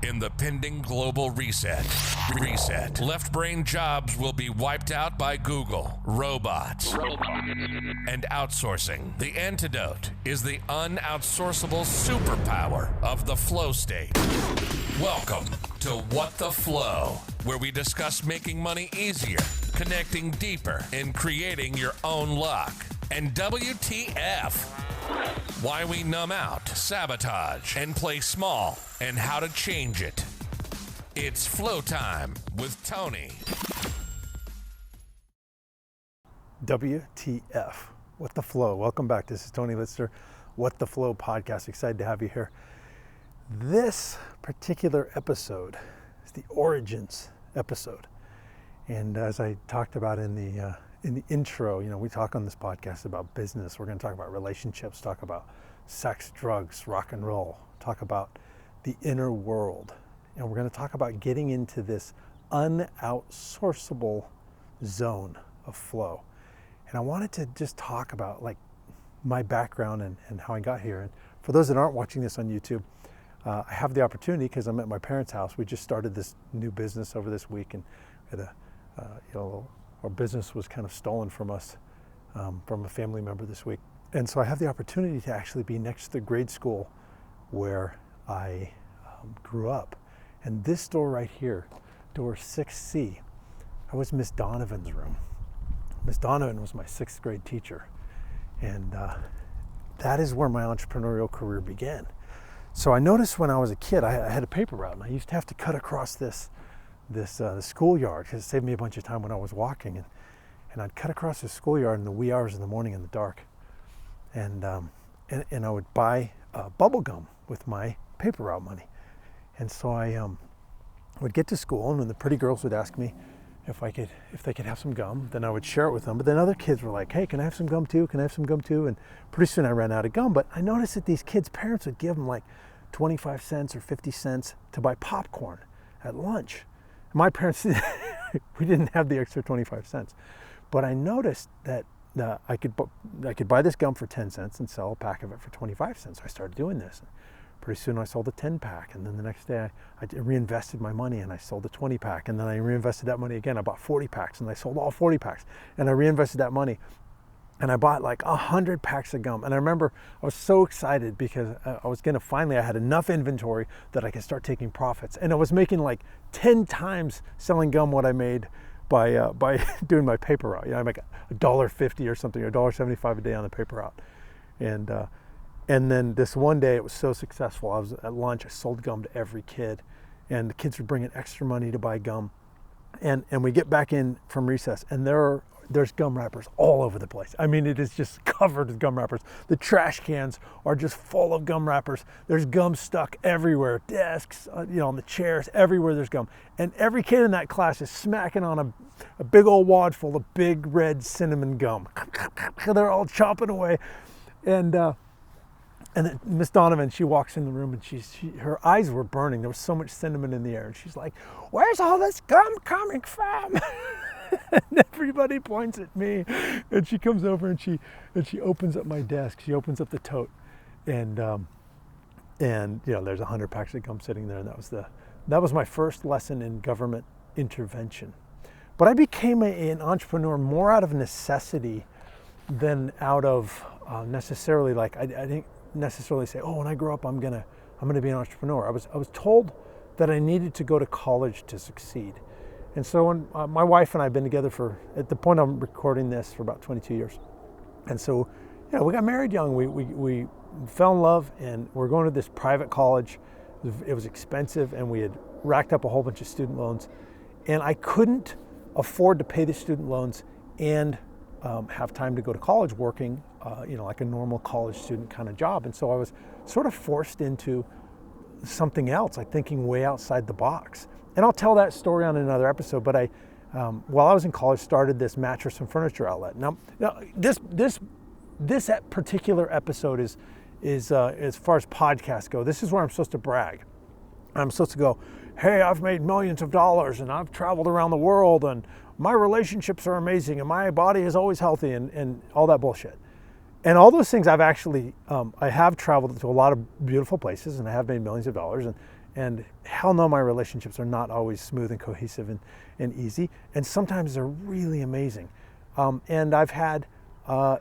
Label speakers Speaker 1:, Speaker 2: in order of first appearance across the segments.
Speaker 1: in the pending global reset. Left brain jobs will be wiped out by Google, robots, and outsourcing. The antidote is the unoutsourceable superpower of the flow state. Welcome to What the Flow, where we discuss making money easier, connecting deeper, and creating your own luck. And WTF, why we numb out, sabotage, and play small, and how to change it. It's Flow Time with Tony.
Speaker 2: WTF, What the Flow. Welcome back. This is Tony Lister, What the Flow podcast. Excited to have you here. This particular episode is the origins episode. And as I talked about in the intro, we talk on this podcast about business. We're going to talk about relationships, talk about sex, drugs, rock and roll, talk about the inner world. And we're going to talk about getting into this unoutsourceable zone of flow. And I wanted to just talk about my background and how I got here. And for those that aren't watching this on YouTube, I have the opportunity because I'm at my parents' house. We just started this new business over this week, and we had our business was kind of stolen from us from a family member this week. And so I have the opportunity to actually be next to the grade school where I grew up. And this door right here, door 6C, that was Miss Donovan's room. Miss Donovan was my 6th grade teacher. And that is where my entrepreneurial career began. So I noticed when I was a kid, I had a paper route, and I used to have to cut across this schoolyard because it saved me a bunch of time when I was walking. And I'd cut across the schoolyard in the wee hours of the morning in the dark. And I would buy bubble gum with my paper route money. And so I would get to school, and when the pretty girls would ask me if they could have some gum, then I would share it with them. But then other kids were like, "Hey, can I have some gum too? Can I have some gum too?" And pretty soon I ran out of gum. But I noticed that these kids' parents would give them 25 cents or 50 cents to buy popcorn at lunch. My parents, we didn't have the extra 25 cents. But I noticed that I could buy this gum for 10 cents and sell a pack of it for 25 cents. So I started doing this. Pretty soon I sold a 10 pack, and then the next day I reinvested my money and I sold a 20 pack, and then I reinvested that money again. I bought 40 packs and I sold all 40 packs, and I reinvested that money and I bought 100 packs of gum. And I remember I was so excited because I had enough inventory that I could start taking profits, and I was making 10 times selling gum what I made by doing my paper route. I make $1.50 or something, or $1.75 a day on the paper route. And then this one day it was so successful. I was at lunch, I sold gum to every kid, and the kids would bring in extra money to buy gum. And we get back in from recess, and there's gum wrappers all over the place. I mean, it is just covered with gum wrappers. The trash cans are just full of gum wrappers. There's gum stuck everywhere, desks, on the chairs, everywhere there's gum. And every kid in that class is smacking on a big old wad full of big red cinnamon gum. They're all chomping away. And then Miss Donovan, she walks in the room, and her eyes were burning. There was so much cinnamon in the air. And she's like, "Where's all this gum coming from?" And everybody points at me. And she comes over and she opens up my desk. She opens up the tote, and there's 100 packs of gum sitting there. And that was my first lesson in government intervention. But I became an entrepreneur more out of necessity than out of necessarily I didn't necessarily say, "Oh, when I grow up I'm gonna be an entrepreneur." I was told that I needed to go to college to succeed. And so when my wife and I have been together at the point I'm recording this, for about 22 years. And so we got married young. We fell in love, and we're going to this private college. It was expensive, and we had racked up a whole bunch of student loans, and I couldn't afford to pay the student loans and have time to go to college working, like a normal college student kind of job. And so I was sort of forced into something else, thinking way outside the box. And I'll tell that story on another episode, but I, while I was in college, started this mattress and furniture outlet. Now this particular episode is as far as podcasts go, this is where I'm supposed to brag. I'm supposed to go, "Hey, I've made millions of dollars, and I've traveled around the world, and my relationships are amazing, and my body is always healthy," and all that bullshit. And all those things I've actually, I have traveled to a lot of beautiful places, and I have made millions of dollars, And hell no, my relationships are not always smooth and cohesive and easy. And sometimes they're really amazing. And I've had,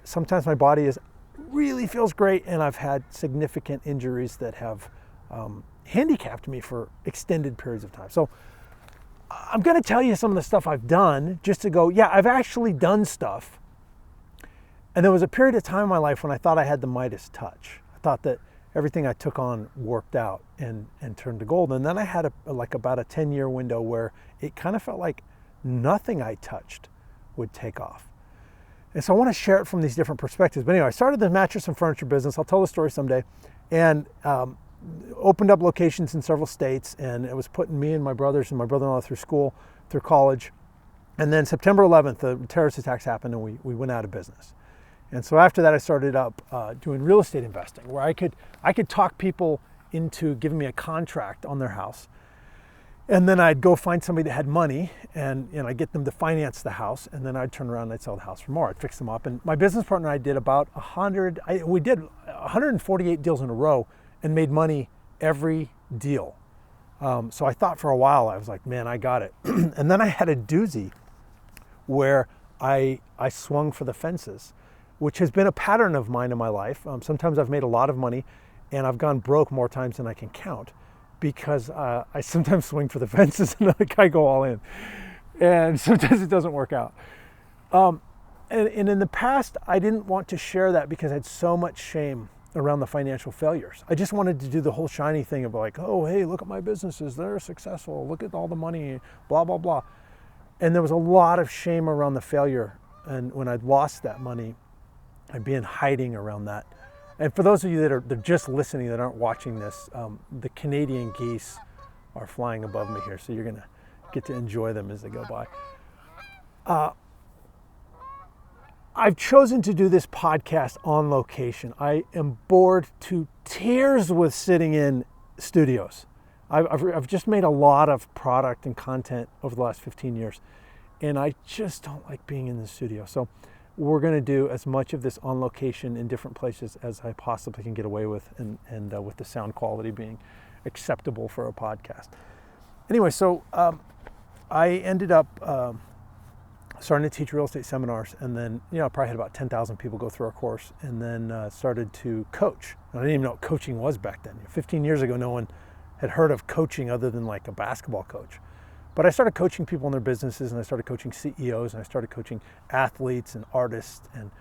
Speaker 2: sometimes my body really feels great, and I've had significant injuries that have handicapped me for extended periods of time. So I'm going to tell you some of the stuff I've done just to go, yeah, I've actually done stuff. And there was a period of time in my life when I thought I had the Midas touch. I thought that everything I took on worked out and turned to gold. And then I had about a 10-year window where it kind of felt like nothing I touched would take off. And so I want to share it from these different perspectives. But anyway, I started the mattress and furniture business. I'll tell the story someday. And opened up locations in several states. And it was putting me and my brothers and my brother-in-law through school, through college. And then September 11th, the terrorist attacks happened and we went out of business. And so after that, I started up doing real estate investing, where I could talk people into giving me a contract on their house. And then I'd go find somebody that had money and I'd get them to finance the house. And then I'd turn around and I'd sell the house for more. I'd fix them up. And my business partner and I did about we did 148 deals in a row and made money every deal. So I thought for a while, I was like, man, I got it. And then I had a doozy where I swung for the fences, which has been a pattern of mine in my life. Sometimes I've made a lot of money and I've gone broke more times than I can count, because I sometimes swing for the fences and I go all in. And sometimes it doesn't work out. And in the past, I didn't want to share that because I had so much shame around the financial failures. I just wanted to do the whole shiny thing of like, oh, hey, look at my businesses. They're successful. Look at all the money, blah, blah, blah. And there was a lot of shame around the failure. And when I'd lost that money, I'd be in hiding around that. And for those of you that are just listening, that aren't watching this, the Canadian geese are flying above me here, so you're gonna get to enjoy them as they go by. I've chosen to do this podcast on location. I am bored to tears with sitting in studios. I've just made a lot of product and content over the last 15 years, and I just don't like being in the studio. So we're going to do as much of this on location in different places as I possibly can get away with, and with the sound quality being acceptable for a podcast. Anyway, so I ended up starting to teach real estate seminars, and then I probably had about 10,000 people go through our course, and then started to coach. And I didn't even know what coaching was back then. 15 years ago, no one had heard of coaching other than like a basketball coach. But I started coaching people in their businesses, and I started coaching CEOs, and I started coaching athletes and artists and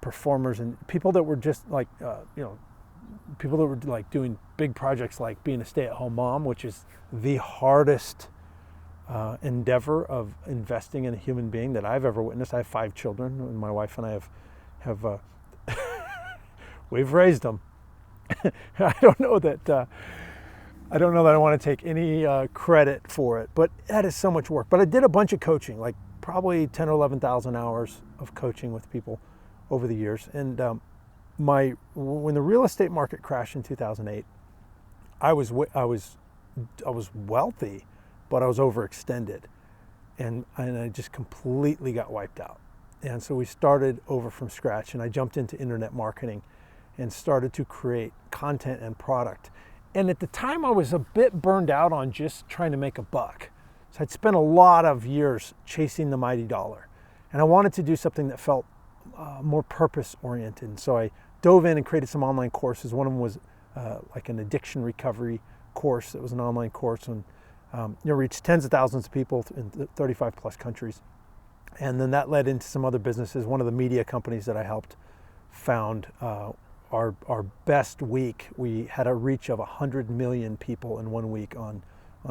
Speaker 2: performers and people that were just like, people that were like doing big projects like being a stay-at-home mom, which is the hardest endeavor of investing in a human being that I've ever witnessed. I have 5 children, and my wife and I have we've raised them. I don't know that I want to take any credit for it, but that is so much work. But I did a bunch of coaching, like probably 10 or 11,000 hours of coaching with people over the years. And when the real estate market crashed in 2008, I was wealthy, but I was overextended, and I just completely got wiped out. And so we started over from scratch, and I jumped into internet marketing and started to create content and product. And at the time, I was a bit burned out on just trying to make a buck. So I'd spent a lot of years chasing the mighty dollar. And I wanted to do something that felt more purpose-oriented. And so I dove in and created some online courses. One of them was like an addiction recovery course. It was an online course and reached tens of thousands of people in 35 plus countries. And then that led into some other businesses. One of the media companies that I helped found, our best week, we had a reach of 100 million people in 1 week on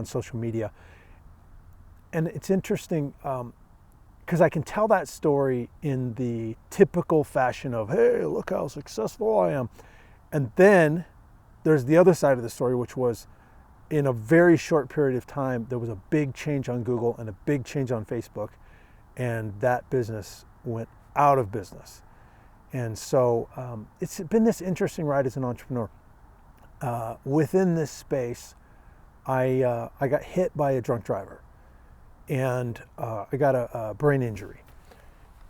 Speaker 2: social media. And it's interesting because I can tell that story in the typical fashion of, hey, look how successful I am. And then there's the other side of the story, which was in a very short period of time, there was a big change on Google and a big change on Facebook, and that business went out of business. And so it's been this interesting ride as an entrepreneur. Within this space, I got hit by a drunk driver, and I got a brain injury.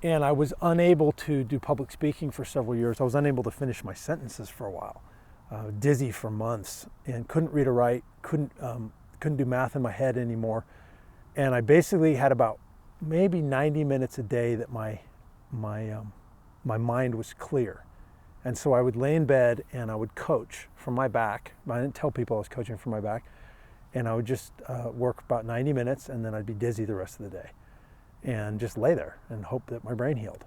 Speaker 2: And I was unable to do public speaking for several years. I was unable to finish my sentences for a while. dizzy for months and couldn't read or write, couldn't do math in my head anymore. And I basically had about maybe 90 minutes a day that my mind was clear. And so I would lay in bed and I would coach from my back. I didn't tell people I was coaching from my back. And I would just work about 90 minutes and then I'd be dizzy the rest of the day and just lay there and hope that my brain healed.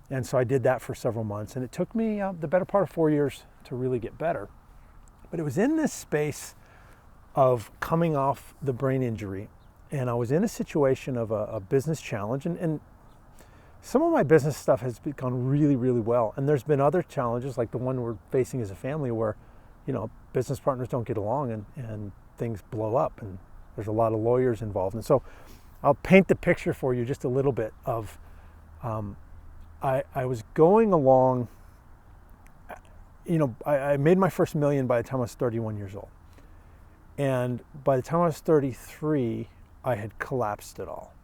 Speaker 2: And so I did that for several months, and it took me the better part of 4 years to really get better. But it was in this space of coming off the brain injury, and I was in a situation of a business challenge, and some of my business stuff has gone really, really well. And there's been other challenges like the one we're facing as a family where, business partners don't get along and things blow up, and there's a lot of lawyers involved. And so I'll paint the picture for you just a little bit of, I was going along, I made my first $1 million by the time I was 31 years old. And by the time I was 33, I had collapsed it all.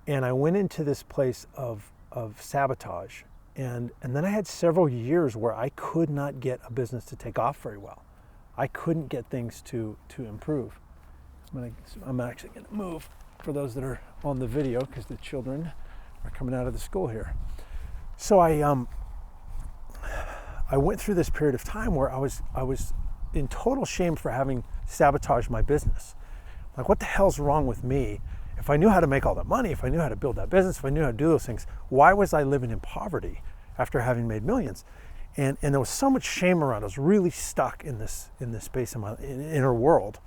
Speaker 2: And I went into this place of sabotage. And then I had several years where I could not get a business to take off very well. I couldn't get things to improve. I'm actually going to move for those that are on the video because the children are coming out of the school here. So I went through this period of time where I was in total shame for having sabotaged my business. Like, what the hell's wrong with me? If I knew how to make all that money, if I knew how to build that business, if I knew how to do those things, why was I living in poverty after having made millions? And there was so much shame around. I was really stuck in this space in my inner world.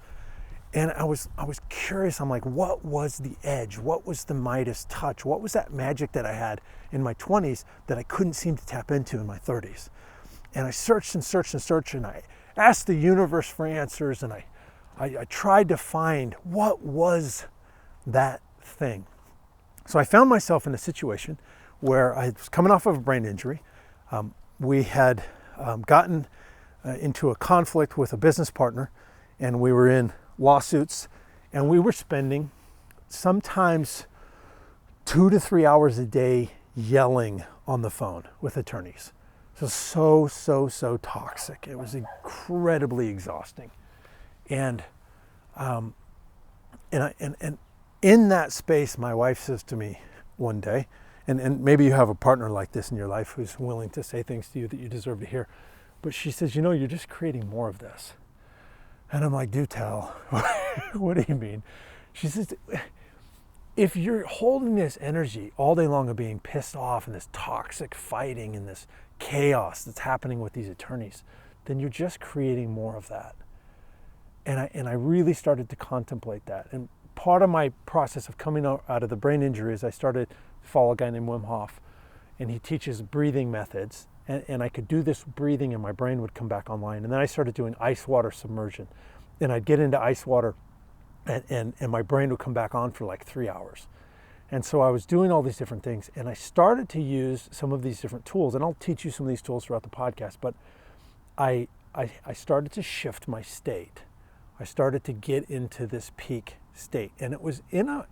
Speaker 2: And I was curious. I'm like, what was the edge? What was the Midas touch? What was that magic that I had in my 20s that I couldn't seem to tap into in my 30s? And I searched and searched and searched, and I asked the universe for answers, and I tried to find what was that thing. So I found myself in a situation where I was coming off of a brain injury. We had gotten into a conflict with a business partner, and we were in lawsuits, and we were spending sometimes 2 to 3 hours a day yelling on the phone with attorneys. So toxic. It was incredibly exhausting. And in that space, my wife says to me one day, and maybe you have a partner like this in your life who's willing to say things to you that you deserve to hear, but she says, you're just creating more of this. And I'm like, do tell. What do you mean? She says, if you're holding this energy all day long of being pissed off and this toxic fighting and this chaos that's happening with these attorneys, then you're just creating more of that. And I really started to contemplate that. And part of my process of coming out of the brain injury is I started to follow a guy named Wim Hof, and he teaches breathing methods. And I could do this breathing and my brain would come back online. And then I started doing ice water submersion. And I'd get into ice water and my brain would come back on for like 3 hours. And so I was doing all these different things, and I started to use some of these different tools. And I'll teach you some of these tools throughout the podcast, but I started to shift my state. I started to get into this peak state. And it was in a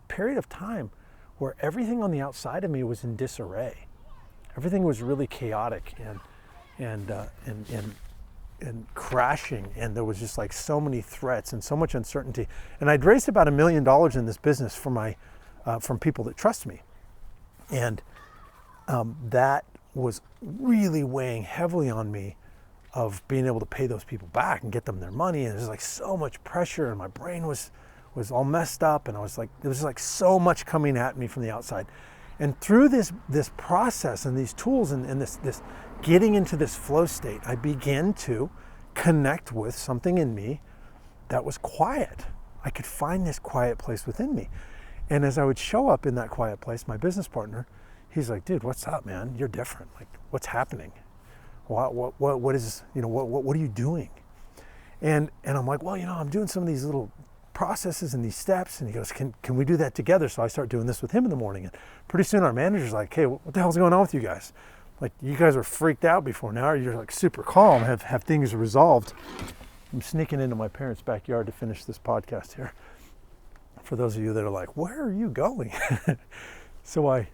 Speaker 2: period of time where everything on the outside of me was in disarray. Everything was really chaotic and crashing, and there was just like so many threats and so much uncertainty. And I'd raised about $1 million in this business from people that trust me, and that was really weighing heavily on me of being able to pay those people back and get them their money. And there's like so much pressure, and my brain was all messed up, and I was like, there was like so much coming at me from the outside. And through this process and these tools and this getting into this flow state, I began to connect with something in me that was quiet. I could find this quiet place within me. And as I would show up in that quiet place, my business partner, he's like, dude, what's up, man? You're different. Like, what's happening? What is, what are you doing? And I'm like, well, I'm doing some of these little processes and these steps. And he goes, can we do that together? So I start doing this with him in the morning. And pretty soon our manager's like, hey, what the hell's going on with you guys? Like, you guys were freaked out before. Now you're like super calm, have things resolved. I'm sneaking into my parents' backyard to finish this podcast here. For those of you that are like, where are you going? So I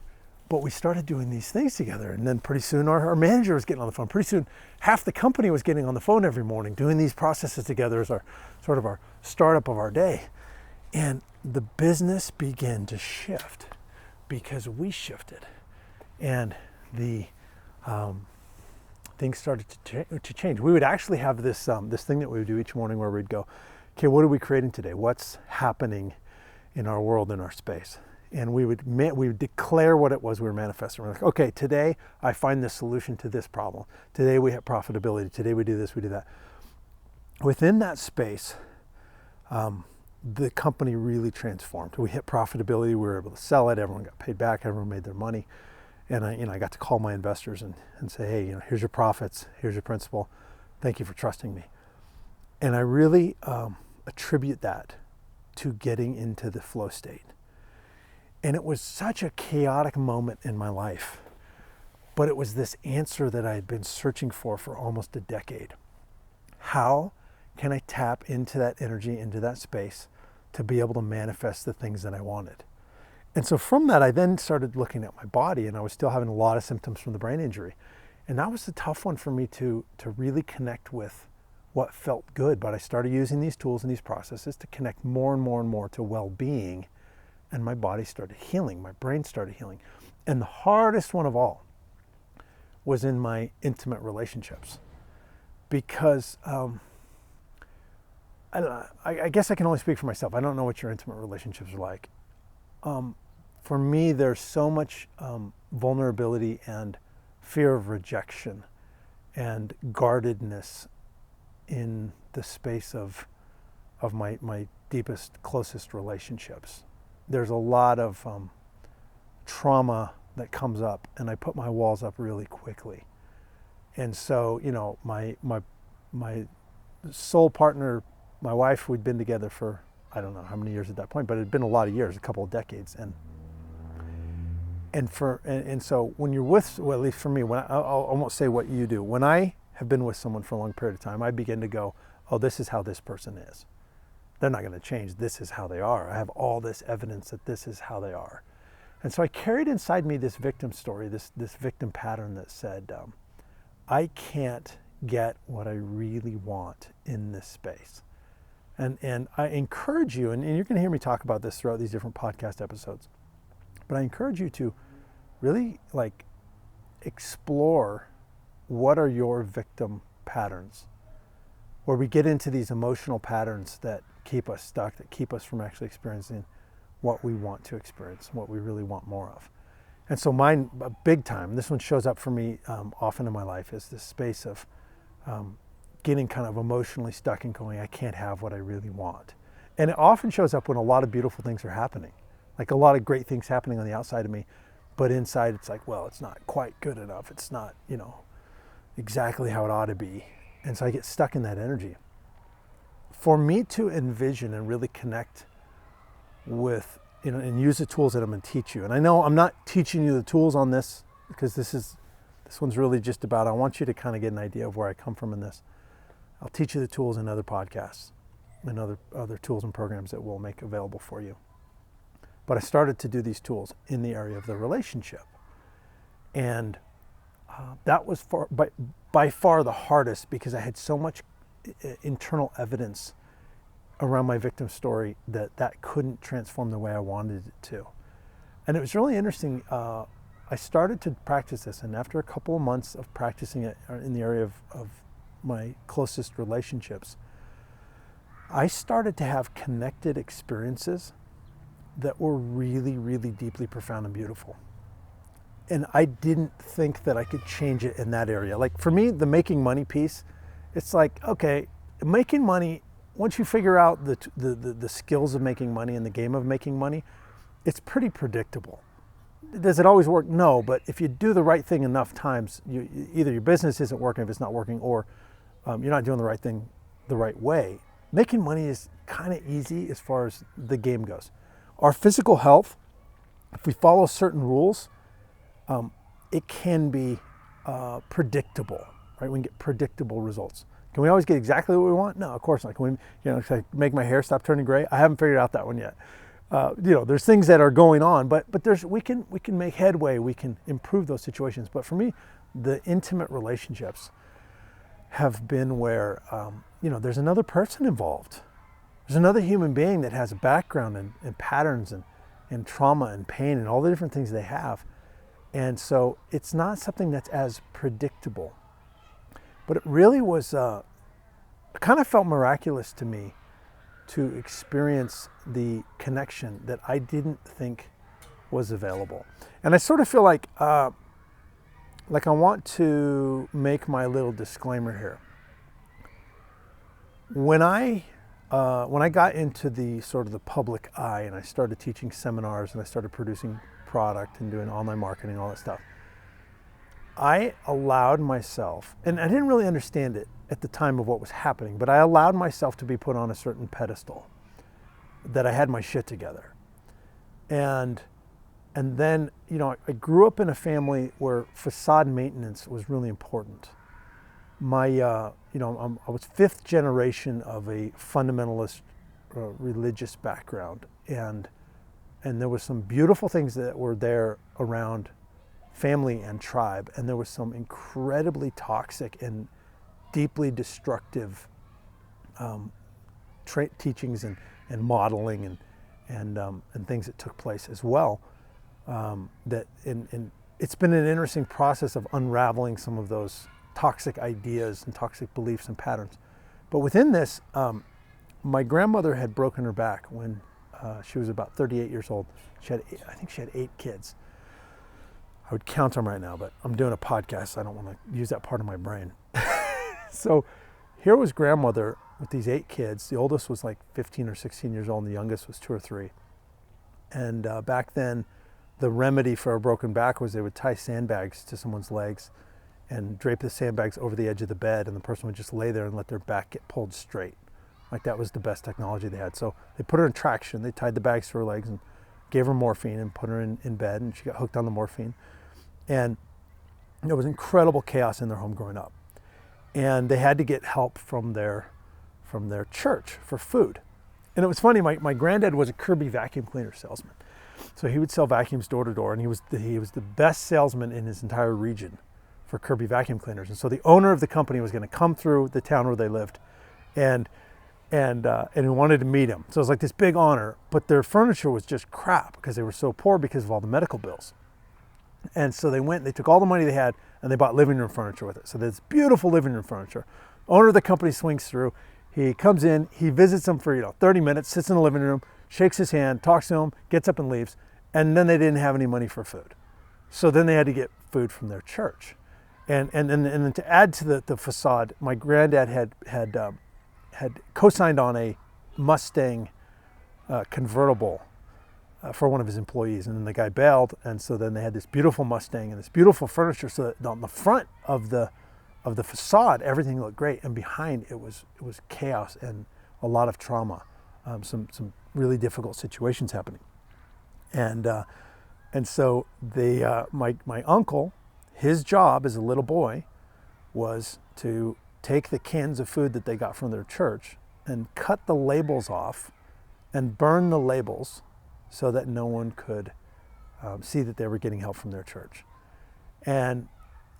Speaker 2: But we started doing these things together, and then pretty soon our manager was getting on the phone. Pretty soon half the company was getting on the phone every morning, doing these processes together as our sort of our startup of our day. And the business began to shift because we shifted, and the things started to change. We would actually have this this thing that we would do each morning where we'd go, okay, what are we creating today? What's happening in our world, in our space? And we would declare what it was we were manifesting. We're like, okay, today I find this solution to this problem. Today we have profitability. Today we do this, we do that. Within that space, the company really transformed. We hit profitability. We were able to sell it. Everyone got paid back. Everyone made their money. And I got to call my investors and say, hey, here's your profits. Here's your principal. Thank you for trusting me. And I really attribute that to getting into the flow state. And it was such a chaotic moment in my life, but it was this answer that I had been searching for almost a decade. How can I tap into that energy, into that space, to be able to manifest the things that I wanted? And so from that, I then started looking at my body, and I was still having a lot of symptoms from the brain injury. And that was a tough one for me to really connect with what felt good. But I started using these tools and these processes to connect more and more and more to well-being. And my body started healing, my brain started healing. And the hardest one of all was in my intimate relationships. Because I guess I can only speak for myself. I don't know what your intimate relationships are like. For me, there's so much vulnerability and fear of rejection and guardedness in the space of my deepest, closest relationships. There's a lot of trauma that comes up, and I put my walls up really quickly. And so, my soul partner, my wife, we'd been together for, I don't know how many years at that point, but it had been a lot of years, a couple of decades. And so when you're with, well, at least for me, when I won't say what you do, when I have been with someone for a long period of time, I begin to go, oh, this is how this person is. They're not going to change. This is how they are. I have all this evidence that this is how they are. And so I carried inside me this victim story, this victim pattern that said, I can't get what I really want in this space. And I encourage you, and you're going to hear me talk about this throughout these different podcast episodes, but I encourage you to really explore what are your victim patterns, where we get into these emotional patterns that keep us stuck, that keep us from actually experiencing what we want to experience, what we really want more of. And so mine, big time, this one shows up for me often in my life, is this space of getting kind of emotionally stuck and going, I can't have what I really want. And it often shows up when a lot of beautiful things are happening, like a lot of great things happening on the outside of me, but inside it's like, well, it's not quite good enough. It's not, exactly how it ought to be. And so I get stuck in that energy. For me to envision and really connect with, and use the tools that I'm going to teach you. And I know I'm not teaching you the tools on this, because this one's really just about, I want you to kind of get an idea of where I come from in this. I'll teach you the tools in other podcasts and other tools and programs that we'll make available for you. But I started to do these tools in the area of the relationship. And that was by far the hardest, because I had so much internal evidence around my victim story that couldn't transform the way I wanted it to. And it was really interesting. I started to practice this, and after a couple of months of practicing it in the area of my closest relationships, I started to have connected experiences that were really, really deeply profound and beautiful. And I didn't think that I could change it in that area. Like for me, the making money piece, it's like, okay, making money, once you figure out the skills of making money and the game of making money, it's pretty predictable. Does it always work? No, but if you do the right thing enough times, either your business isn't working if it's not working, or you're not doing the right thing the right way. Making money is kind of easy as far as the game goes. Our physical health, if we follow certain rules, it can be predictable, right? We can get predictable results. Can we always get exactly what we want? No, of course not. Can we, like make my hair stop turning gray? I haven't figured out that one yet. there's things that are going on, but we can make headway, we can improve those situations. But for me, the intimate relationships have been where there's another person involved. There's another human being that has a background and patterns and trauma and pain and all the different things they have. And so it's not something that's as predictable. But it really was, it kind of felt miraculous to me to experience the connection that I didn't think was available. And I sort of feel like I want to make my little disclaimer here. When I got into the sort of the public eye and I started teaching seminars and I started producing product and doing online marketing, all that stuff, I allowed myself, and I didn't really understand it at the time of what was happening, but I allowed myself to be put on a certain pedestal that I had my shit together. And then, I grew up in a family where facade maintenance was really important. I was fifth generation of a fundamentalist religious background, and there was some beautiful things that were there around family and tribe, and there was some incredibly toxic and deeply destructive teachings and modeling and things that took place as well. That it's been an interesting process of unraveling some of those toxic ideas and toxic beliefs and patterns. But within this, my grandmother had broken her back when she was about 38 years old. I think she had 8 kids. I would count them right now, but I'm doing a podcast, so I don't want to use that part of my brain. So here was grandmother with these 8 kids. The oldest was like 15 or 16 years old, and the youngest was 2 or 3. And back then, the remedy for a broken back was they would tie sandbags to someone's legs and drape the sandbags over the edge of the bed, and the person would just lay there and let their back get pulled straight. Like, that was the best technology they had. So they put her in traction. They tied the bags to her legs and gave her morphine and put her in bed, and she got hooked on the morphine. And there was incredible chaos in their home growing up. And they had to get help from their church for food. And it was funny, my granddad was a Kirby vacuum cleaner salesman. So he would sell vacuums door to door, and he was the best salesman in his entire region for Kirby vacuum cleaners. And so the owner of the company was going to come through the town where they lived, and he wanted to meet him. So it was like this big honor, but their furniture was just crap because they were so poor because of all the medical bills. And so they went, they took all the money they had, and they bought living room furniture with it. So there's beautiful living room furniture. Owner of the company swings through. He comes in, he visits them for 30 minutes, sits in the living room, shakes his hand, talks to him, gets up and leaves. And then they didn't have any money for food. So then they had to get food from their church. And then to add to the facade, my granddad had co-signed on a Mustang convertible for one of his employees, and then the guy bailed, and so then they had this beautiful Mustang and this beautiful furniture. So that on the front of the facade, everything looked great, and behind it was chaos and a lot of trauma, some really difficult situations happening, and so my uncle, his job as a little boy was to take the cans of food that they got from their church and cut the labels off and burn the labels so that no one could see that they were getting help from their church. And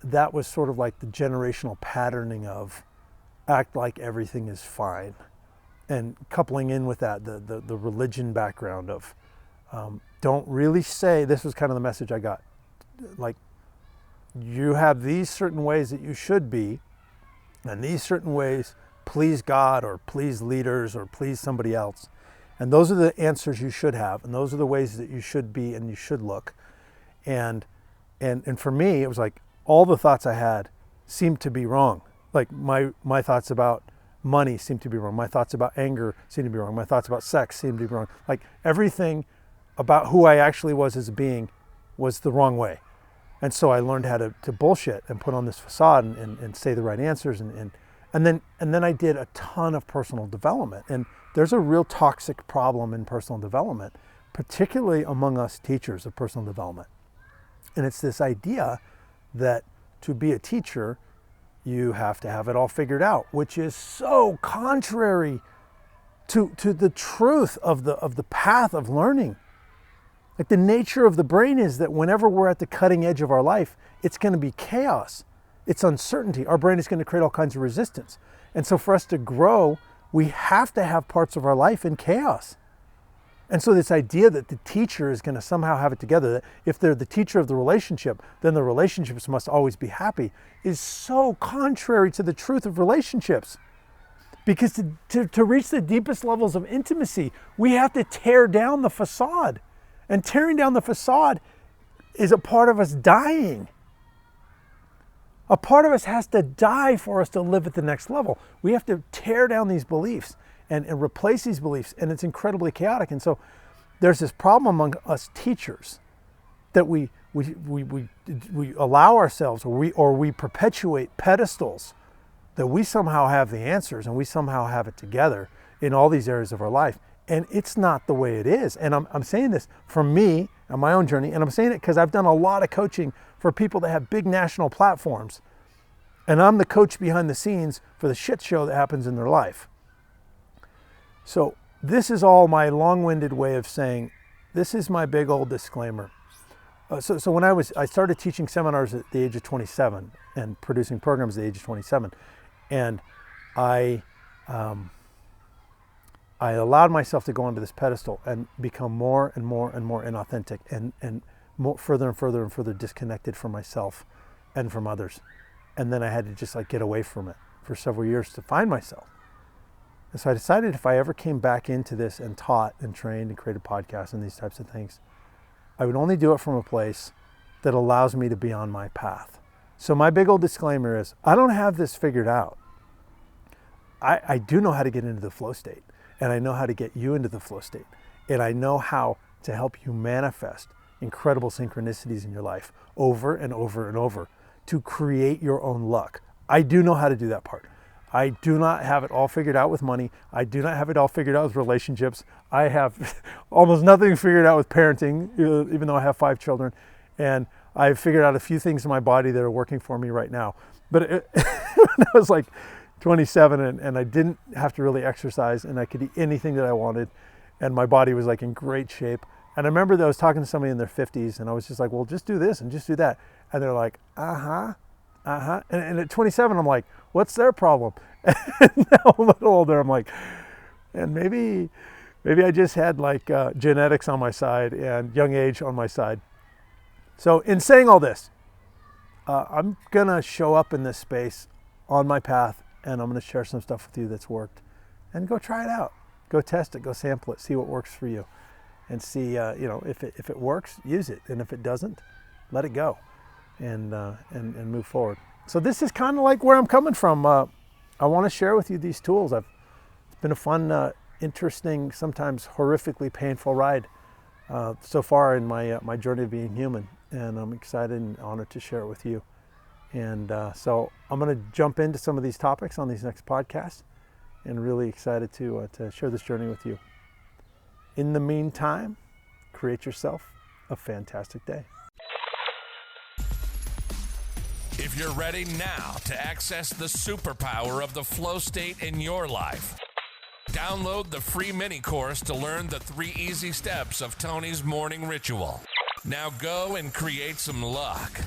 Speaker 2: that was sort of like the generational patterning of act like everything is fine. And coupling in with that, the religion background of don't really say, this was kind of the message I got, like, you have these certain ways that you should be, and these certain ways please God or please leaders or please somebody else. And those are the answers you should have, and those are the ways that you should be and you should look. And for me, it was like all the thoughts I had seemed to be wrong. Like my thoughts about money seemed to be wrong. My thoughts about anger seemed to be wrong. My thoughts about sex seemed to be wrong. Like everything about who I actually was as a being was the wrong way. And so I learned how to bullshit and put on this facade and say the right answers. And then I did a ton of personal development. And there's a real toxic problem in personal development, particularly among us teachers of personal development. And it's this idea that to be a teacher, you have to have it all figured out, which is so contrary to the truth of the path of learning. Like the nature of the brain is that whenever we're at the cutting edge of our life, it's going to be chaos. It's uncertainty. Our brain is going to create all kinds of resistance. And so for us to grow, we have to have parts of our life in chaos. And so this idea that the teacher is going to somehow have it together, that if they're the teacher of the relationship, then the relationships must always be happy, is so contrary to the truth of relationships. Because to reach the deepest levels of intimacy, we have to tear down the facade. And tearing down the facade is a part of us dying. A part of us has to die for us to live at the next level. We have to tear down these beliefs and replace these beliefs, and it's incredibly chaotic. And so there's this problem among us teachers that we allow ourselves, or we perpetuate pedestals that we somehow have the answers and we somehow have it together in all these areas of our life. And it's not the way it is. And I'm saying this from me on my own journey, and I'm saying it because I've done a lot of coaching for people that have big national platforms. And I'm the coach behind the scenes for the shit show that happens in their life. So this is all my long-winded way of saying, this is my big old disclaimer. So when I started teaching seminars at the age of 27 and producing programs at the age of 27, and I allowed myself to go onto this pedestal and become more and more and more inauthentic and more, further and further and further disconnected from myself and from others. And then I had to just like get away from it for several years to find myself. And so I decided if I ever came back into this and taught and trained and created podcasts and these types of things, I would only do it from a place that allows me to be on my path. So my big old disclaimer is, I don't have this figured out. I do know how to get into the flow state, and I know how to get you into the flow state, and I know how to help you manifest incredible synchronicities in your life over and over and over to create your own luck. I do know how to do that part. I do not have it all figured out with money. I do not have it all figured out with relationships. I have almost nothing figured out with parenting, even though I have 5 children. And I've figured out a few things in my body that are working for me right now. But when I was like 27 and I didn't have to really exercise and I could eat anything that I wanted and my body was like in great shape. And I remember that I was talking to somebody in their 50s and I was just like, well, just do this and just do that. And they're like, uh-huh. And at 27, I'm like, what's their problem? And now I'm a little older, I'm like, and maybe I just had like genetics on my side and young age on my side. So in saying all this, I'm gonna show up in this space on my path and I'm gonna share some stuff with you that's worked. And go try it out. Go test it, go sample it, see what works for you. And see, if it works, use it. And if it doesn't, let it go. And move forward. So this is kind of like where I'm coming from. I want to share with you these tools. It's been a fun, interesting, sometimes horrifically painful ride so far in my journey of being human, and I'm excited and honored to share it with you. And so I'm going to jump into some of these topics on these next podcasts, and really excited to share this journey with you. In the meantime, create yourself a fantastic day.
Speaker 1: If you're ready now to access the superpower of the flow state in your life, download the free mini course to learn the 3 easy steps of Tony's morning ritual. Now go and create some luck.